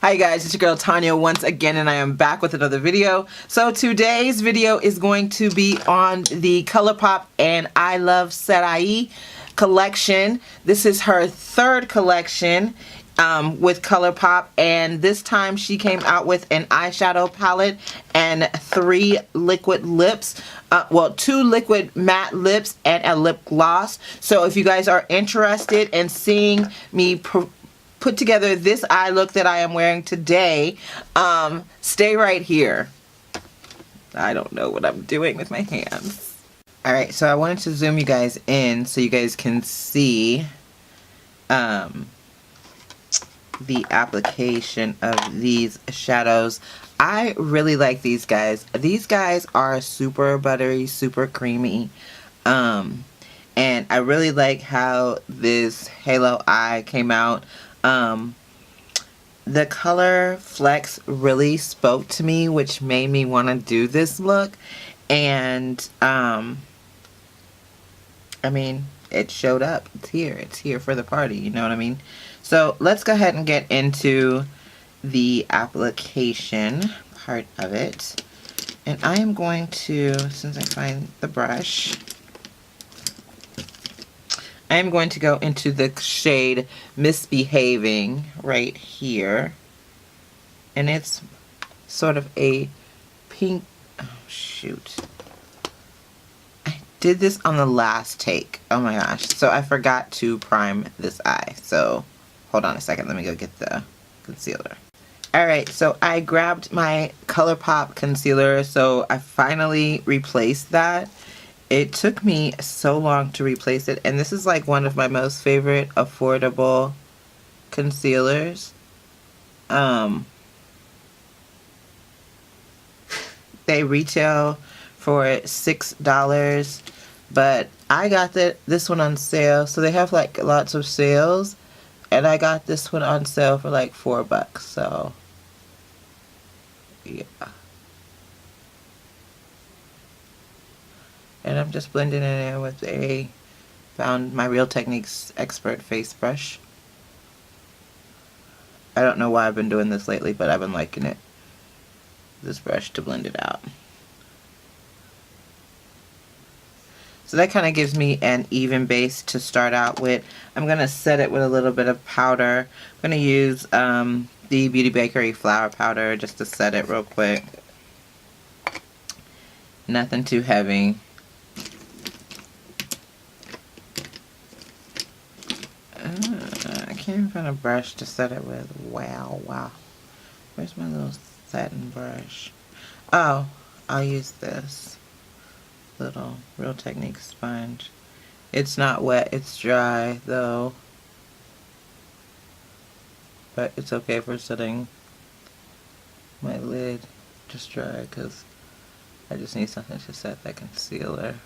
Hi guys, it's your girl Tanya once again, and I am back with another video. So today's video is going to be on the Colourpop and Iluvsarahii collection. This is her third collection with Colourpop, and this time she came out with an eyeshadow palette and 3 liquid lips. Well, 2 liquid matte lips and a lip gloss. So if you guys are interested in seeing me put together this eye look that I am wearing today, stay right here. I don't know what I'm doing with my hands. Alright, so I wanted to zoom you guys in so you guys can see the application of these shadows. I really like these guys. These guys are super buttery, super creamy. And I really like how this halo eye came out. The color flex really spoke to me, which made me want to do this look. And I mean, it showed up. It's here for the party, you know what I mean? So let's go ahead and get into the application part of it. And I am going to, since I find the brush, I am going to go into the shade Misbehaving right here. And it's sort of a pink, oh shoot. I did this on the last take. Oh my gosh. So I forgot to prime this eye. So hold on a second. Let me go get the concealer. Alright, so I grabbed my Colourpop concealer. So I finally replaced that. It took me so long to replace it, and this is like one of my most favorite affordable concealers. They retail for $6, but I got this one on sale. So they have like lots of sales, and I got this one on sale for like $4. So yeah. And I'm just blending it in with found my Real Techniques Expert face brush. I don't know why I've been doing this lately, but I've been liking it. This brush to blend it out. So that kind of gives me an even base to start out with. I'm going to set it with a little bit of powder. I'm going to use the Beauty Bakery flour powder just to set it real quick. Nothing too heavy. I can't even find a brush to set it with. Wow. Where's my little satin brush? Oh, I'll use this little Real Techniques sponge. It's not wet, it's dry though. But it's okay for setting my lid just dry because I just need something to set that concealer.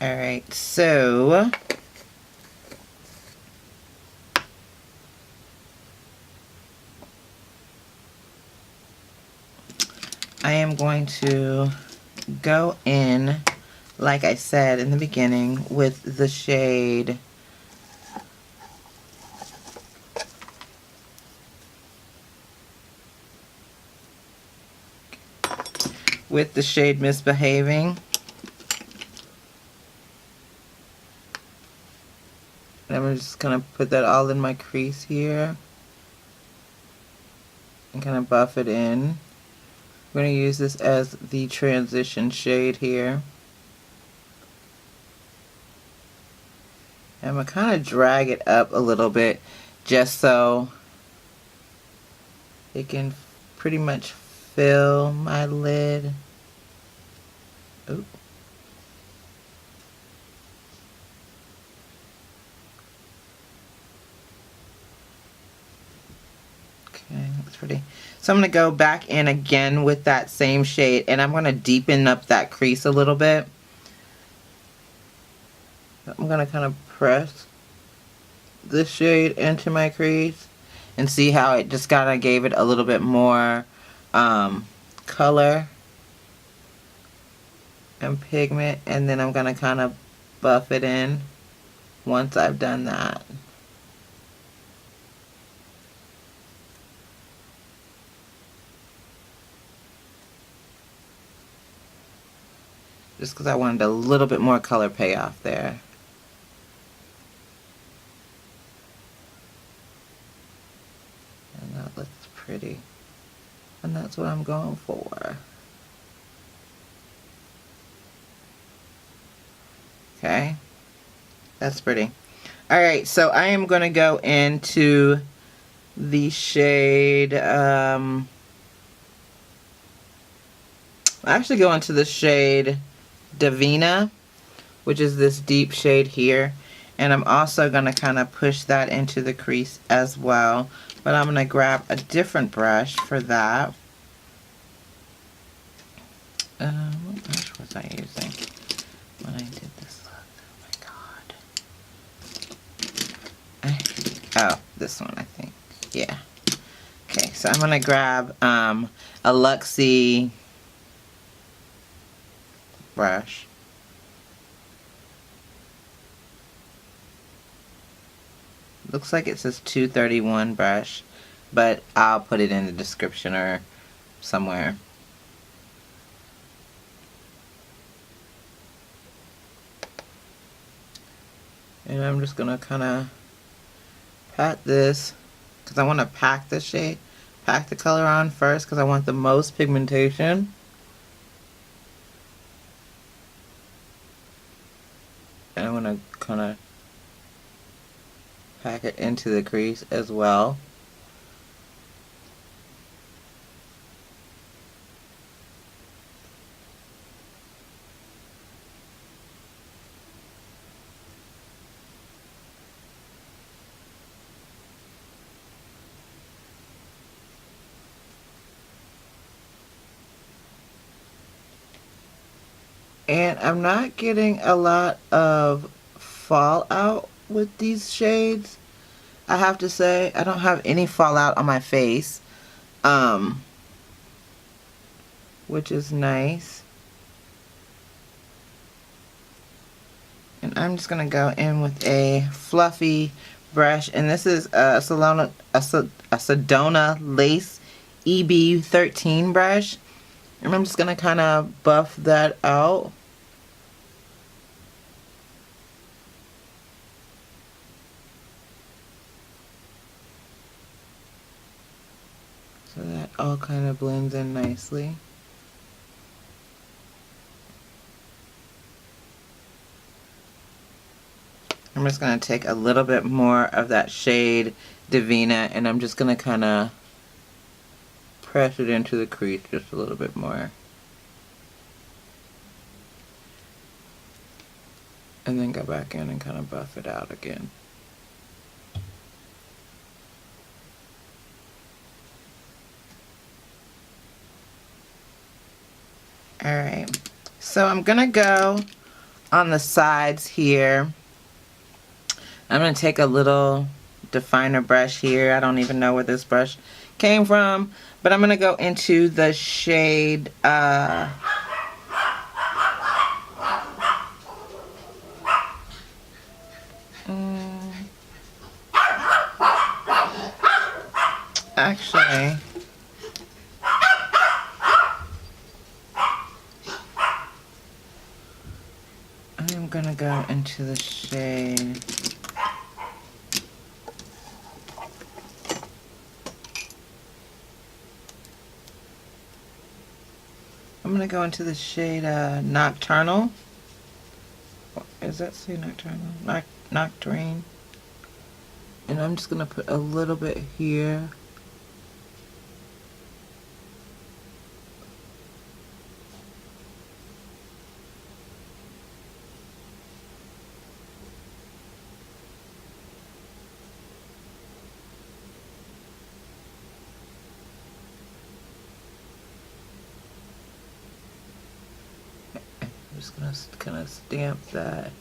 Alright, so I am going to go in, like I said in the beginning, with the shade Misbehaving. And I'm just going to put that all in my crease here and kind of buff it in. I'm going to use this as the transition shade here. And I'm going to kind of drag it up a little bit just so it can pretty much fill my lid. Ooh. Okay, looks pretty. So I'm going to go back in again with that same shade, and I'm going to deepen up that crease a little bit. I'm going to kind of press this shade into my crease and see how it just kind of gave it a little bit more color and pigment, and then I'm going to kind of buff it in. once I've done that. Just because I wanted a little bit more color payoff there. And that looks pretty. And that's what I'm going for. Okay, that's pretty. Alright, so I am going to go into the shade, I actually go into the shade Divina, which is this deep shade here. And I'm also going to kind of push that into the crease as well. But I'm going to grab a different brush for that. What brush was I using when I did this look? Oh my god. Oh, this one I think. Yeah. Okay, so I'm going to grab a Luxie brush. Looks like it says 231 brush, but I'll put it in the description or somewhere. And I'm just gonna kind of pat this because I want to pack the shade, pack the color on first because I want the most pigmentation. And I want to kind of pack it into the crease as well. And I'm not getting a lot of fallout with these shades. I have to say, I don't have any fallout on my face, which is nice. And I'm just going to go in with a fluffy brush, and this is a Sedona Lace EB13 brush. And I'm just going to kind of buff that out. So that all kind of blends in nicely. I'm just going to take a little bit more of that shade Divina, and I'm just going to kind of press it into the crease just a little bit more. And then go back in and kind of buff it out again. Alright, so I'm going to go on the sides here. I'm going to take a little definer brush here. I don't even know where this brush came from, but I'm going to go into the shade actually, I'm going to go into the shade Nocturnal. Is that say Nocturnal? Nocturne. And I'm just going to put a little bit here. I'm just going to kind of stamp that.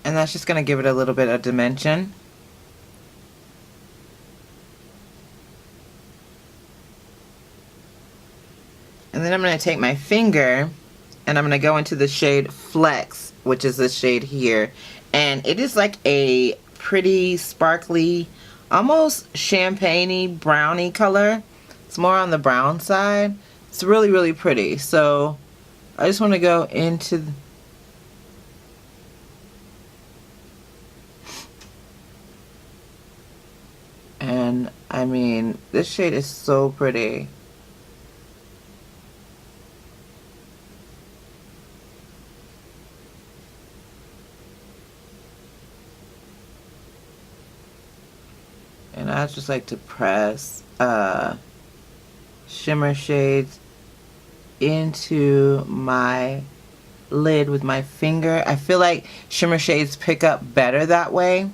And that's just going to give it a little bit of dimension. And then I'm going to take my finger And I'm going to go into the shade Flex, which is this shade here. And it is like a pretty sparkly, almost champagne-y, browny color. It's more on the brown side. It's really, really pretty. So I just want to go into... And I mean, this shade is so pretty. And I just like to press shimmer shades into my lid with my finger. I feel like shimmer shades pick up better that way.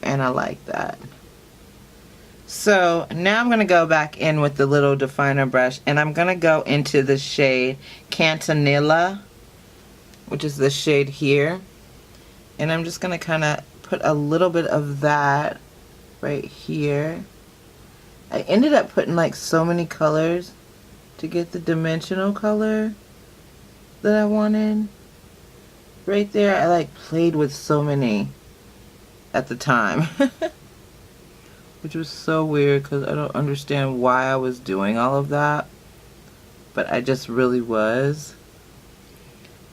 And I like that. So now I'm going to go back in with the little definer brush, and I'm going to go into the shade Cantanilla, which is the shade here. And I'm just going to kind of put a little bit of that right here. I ended up putting like so many colors to get the dimensional color that I wanted. Right there, I like played with so many at the time. Which was so weird because I don't understand why I was doing all of that. But I just really was.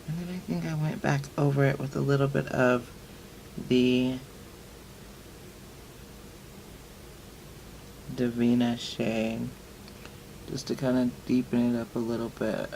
And then I think I went back over it with a little bit of the Divina shade. Just to kind of deepen it up a little bit.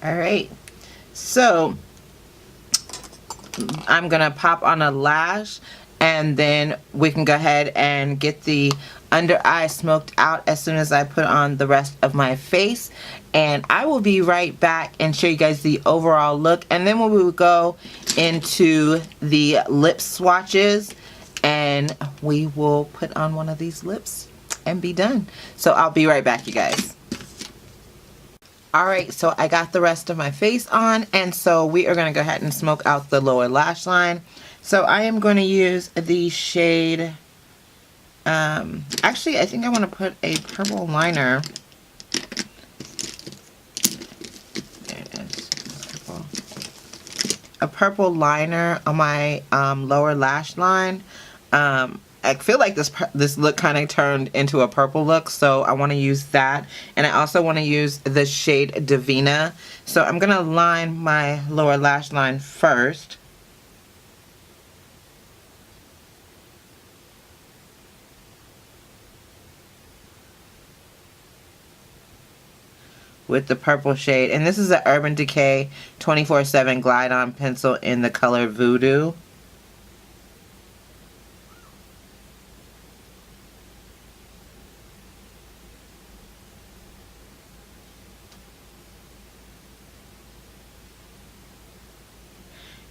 Alright, so I'm going to pop on a lash, and then we can go ahead and get the under eye smoked out as soon as I put on the rest of my face. And I will be right back and show you guys the overall look, and then we will go into the lip swatches and we will put on one of these lips and be done. So I'll be right back, you guys. Alright, so I got the rest of my face on, and so we are going to go ahead and smoke out the lower lash line. So I am going to use the shade, actually I think I want to put a purple liner. There it is, purple. A purple liner on my lower lash line. I feel like this look kind of turned into a purple look, so I want to use that. And I also want to use the shade Divina. So I'm going to line my lower lash line first. With the purple shade. And this is an Urban Decay 24/7 Glide On pencil in the color Voodoo.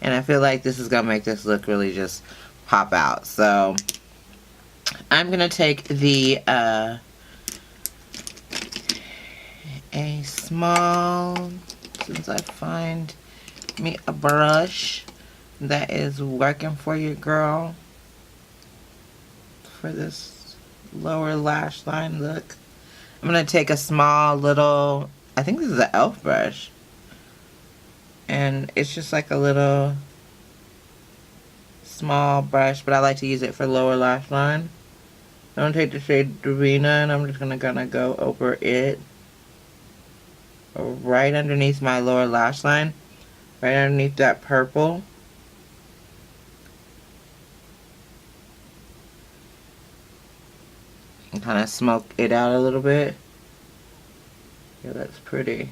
And I feel like this is going to make this look really just pop out. So I'm going to take the a small, since I find me a brush that is working for you, girl, for this lower lash line look. I'm going to take a small little, I think this is an e.l.f. brush. And it's just like a little small brush, but I like to use it for lower lash line. I'm going to take the shade Divina, and I'm just going to go over it right underneath my lower lash line, right underneath that purple. And kind of smoke it out a little bit. Yeah, that's pretty.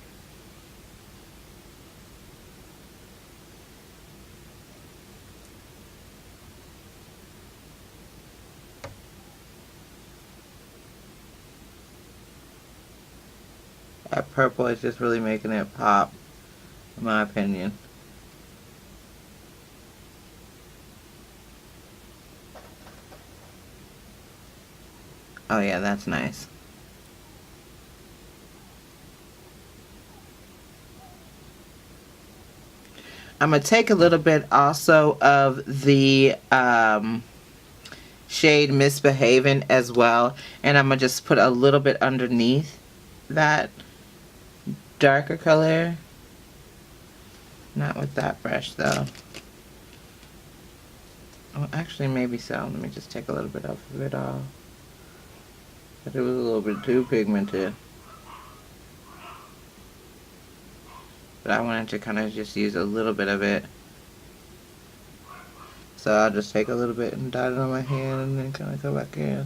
That purple is just really making it pop, in my opinion. Oh yeah, that's nice. I'm going to take a little bit also of the shade Misbehaving as well, and I'm going to just put a little bit underneath that darker color. Not with that brush though. Oh, actually maybe so. Let me just take a little bit of it off. But it was a little bit too pigmented. But I wanted to kind of just use a little bit of it. So I'll just take a little bit and dot it on my hand and then kind of go back in.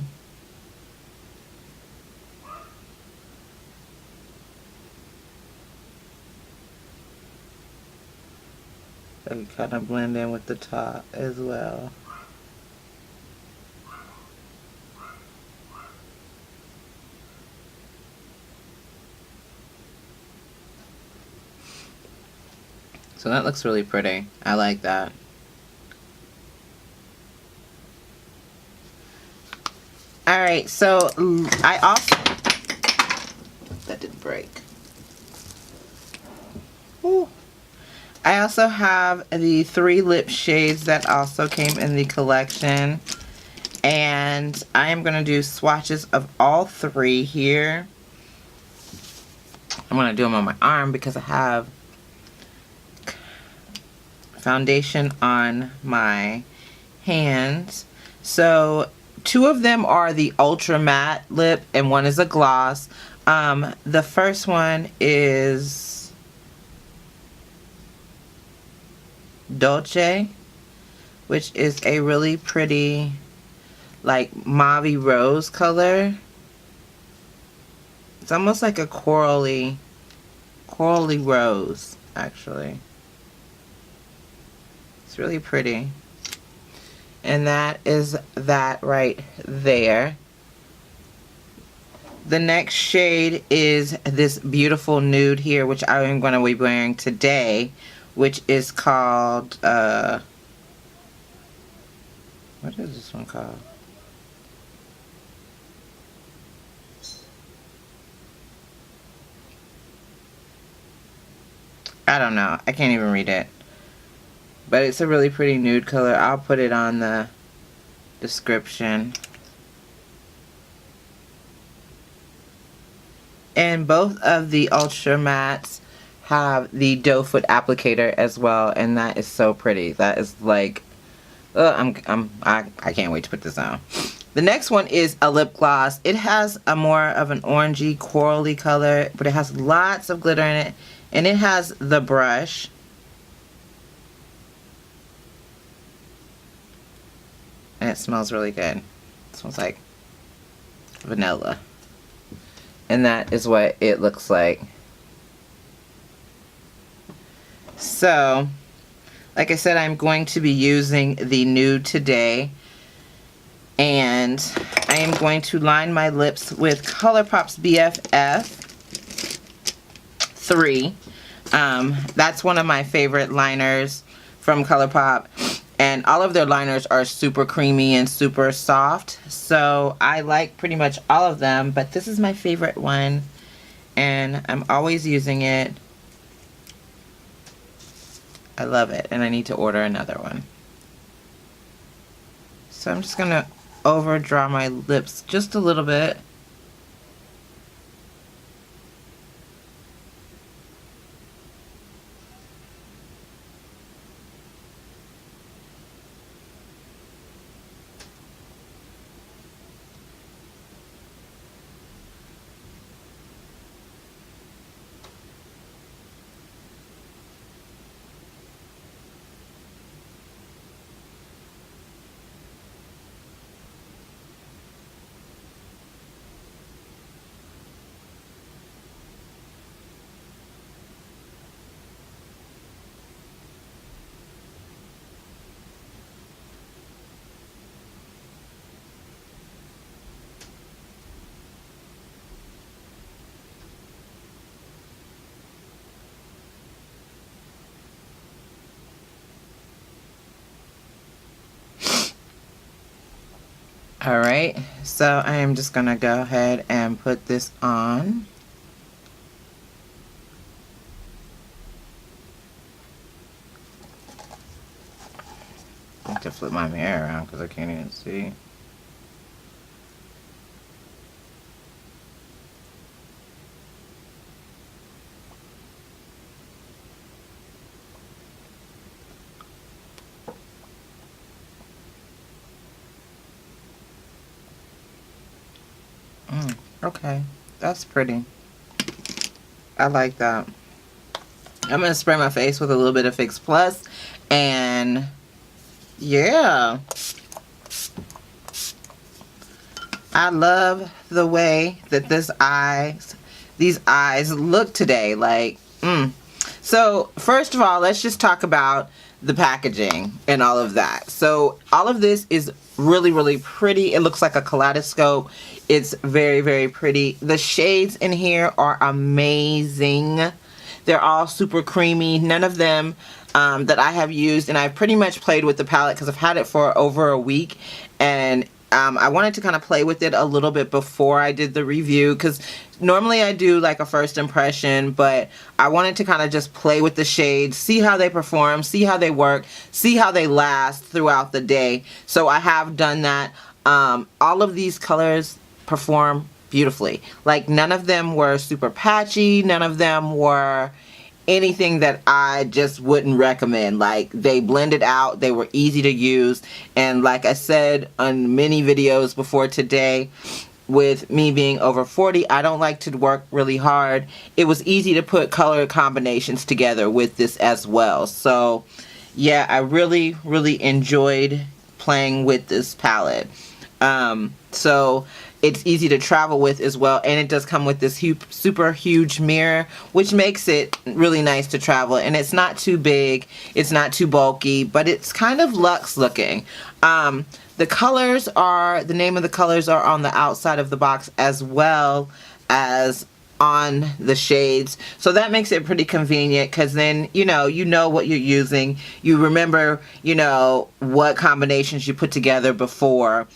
So you kind of blend in with the top as well. So that looks really pretty. I like that. Alright, so I also... That didn't break. Ooh. I also have the 3 lip shades that also came in the collection. And I am going to do swatches of all 3 here. I'm going to do them on my arm because I have foundation on my hands. So 2 of them are the ultra matte lip and 1 is a gloss. The first one is Dolce, which is a really pretty like mauve rose color. It's almost like a corally rose actually. It's really pretty. And that is that right there. The next shade is this beautiful nude here, which I am going to be wearing today, which is called, what is this one called? I don't know. I can't even read it. But it's a really pretty nude color. I'll put it on the description. And both of the Ultra Mattes have the doe foot applicator as well, and that is so pretty. That is like, I can't wait to put this on. The next one is a lip gloss. It has a more of an orangey, corally color, but it has lots of glitter in it, and it has the brush. And it smells really good. It smells like vanilla. And that is what it looks like. So, like I said, I'm going to be using the nude today. And I am going to line my lips with Colourpop's BFF 3. That's one of my favorite liners from Colourpop. And all of their liners are super creamy and super soft. So I like pretty much all of them. But this is my favorite one. And I'm always using it. I love it. And I need to order another one. So I'm just going to overdraw my lips just a little bit. Alright, so I am just going to go ahead and put this on. I have to flip my mirror around because I can't even see. Okay, that's pretty. I like that. I'm going to spray my face with a little bit of Fix Plus, and yeah. I love the way that these eyes look today. Like, So, first of all, let's just talk about the packaging and all of that. So, all of this is really, really pretty. It looks like a kaleidoscope. It's very, very pretty. The shades in here are amazing. They're all super creamy. None of them that I have used, and I've pretty much played with the palette because I've had it for over a week, and I wanted to kind of play with it a little bit before I did the review, because normally I do like a first impression, but I wanted to kind of just play with the shades, see how they perform, see how they work, see how they last throughout the day. So I have done that. All of these colors perform beautifully. Like, none of them were super patchy, none of them were anything that I just wouldn't recommend. Like, they blended out, they were easy to use, and like I said on many videos before today, with me being over 40, I don't like to work really hard. It was easy to put color combinations together with this as well. So yeah, I really, really enjoyed playing with this palette. So it's easy to travel with as well, and it does come with this super huge mirror, which makes it really nice to travel. And it's not too big, it's not too bulky, but it's kind of luxe looking. The colors are, the name of the colors are on the outside of the box as well as on the shades, so that makes it pretty convenient, because then you know what you're using, you remember what combinations you put together before.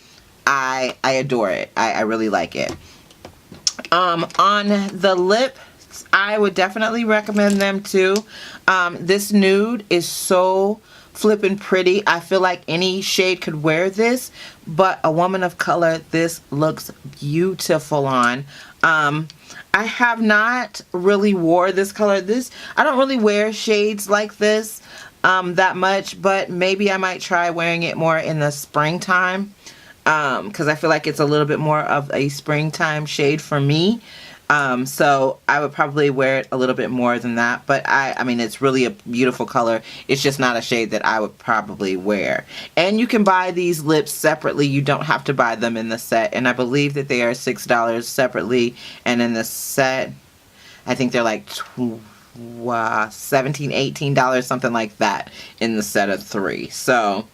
I adore it. I really like it. On the lips, I would definitely recommend them too. This nude is so flippin' pretty. I feel like any shade could wear this, but a woman of color, this looks beautiful on. I have not really wore this color. I don't really wear shades like this that much, but maybe I might try wearing it more in the springtime, because I feel like it's a little bit more of a springtime shade for me. So I would probably wear it a little bit more than that, but I mean, it's really a beautiful color. It's just not a shade that I would probably wear. And you can buy these lips separately. You don't have to buy them in the set, and I believe that they are $6 separately, and in the set I think they're like $17, $18, something like that, in the set of 3. So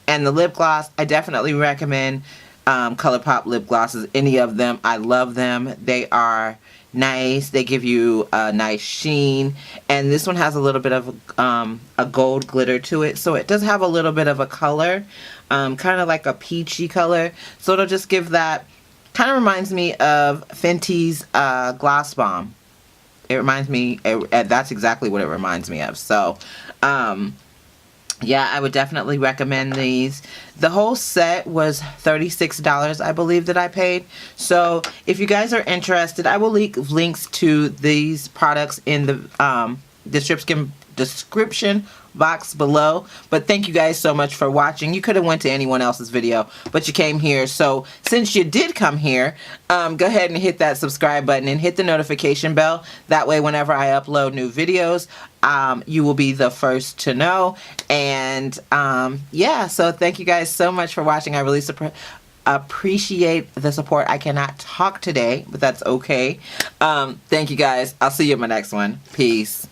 and the lip gloss, I definitely recommend Colourpop lip glosses. Any of them, I love them. They are nice. They give you a nice sheen, and this one has a little bit of a gold glitter to it, so it does have a little bit of a color, kind of like a peachy color, so it'll just give that, kind of reminds me of Fenty's Gloss Bomb. It reminds me, that's exactly what it reminds me of. So yeah, I would definitely recommend these. The whole set was $36, I believe, that I paid. So if you guys are interested, I will leave links to these products in the description box below. But thank you guys so much for watching. You could have went to anyone else's video, but you came here. So since you did come here, go ahead and hit that subscribe button and hit the notification bell. That way, whenever I upload new videos, you will be the first to know. And yeah, so thank you guys so much for watching. I really appreciate the support. I cannot talk today, but that's okay. Thank you guys. I'll see you in my next one. Peace.